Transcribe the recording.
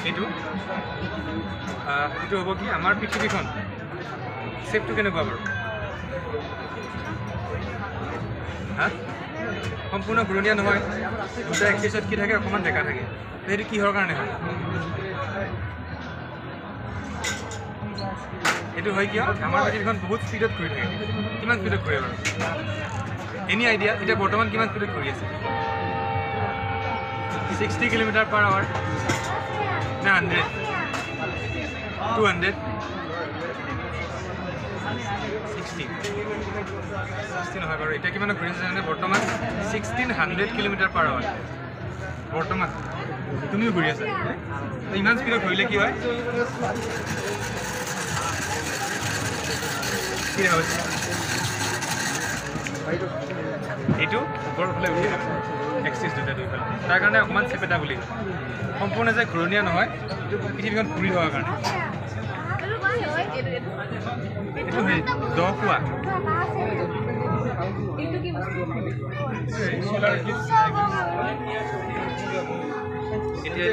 এইটো এইটো হ'ব কি আমাৰ পৃথিৱীখন শেপটো কেনেকুৱা বাৰু হা সম্পূৰ্ণ ঘূৰণীয়া নহয় দুটা এক্সিছত কি থাকে অকণমান বেকা থাকে সেইটো কিহৰ কাৰণে হয় এইটো হয় কিয় আমাৰ পৃথিৱীখন বহুত স্পীডত ঘূৰি থাকে কিমান স্পীডত ঘূৰে বাৰু এনি আইডিয়া এতিয়া বৰ্তমান কিমান স্পীডত ঘূৰি আছে 60 km/h না 100 200 60 নহয় বাৰু এতিয়া কিমান ঘূৰি আছে জানে বৰ্তমান 1600 km/h বৰ্তমান তুমিও ঘূৰি আছা ইমান স্পীডত ঘূৰিলে কি হয় কি হয় এইটো ওপৰৰ ফালে উঠি আছে এক্সিছ দুটা দুইফালে তাৰ কাৰণে অকণমান চেপেটা বুলি সম্পূৰ্ণ যে ঘূৰণীয়া নহয় পৃথিৱীখন ঘূৰি থকাৰ কাৰণে এইটো সেই দ কোৱা এতিয়া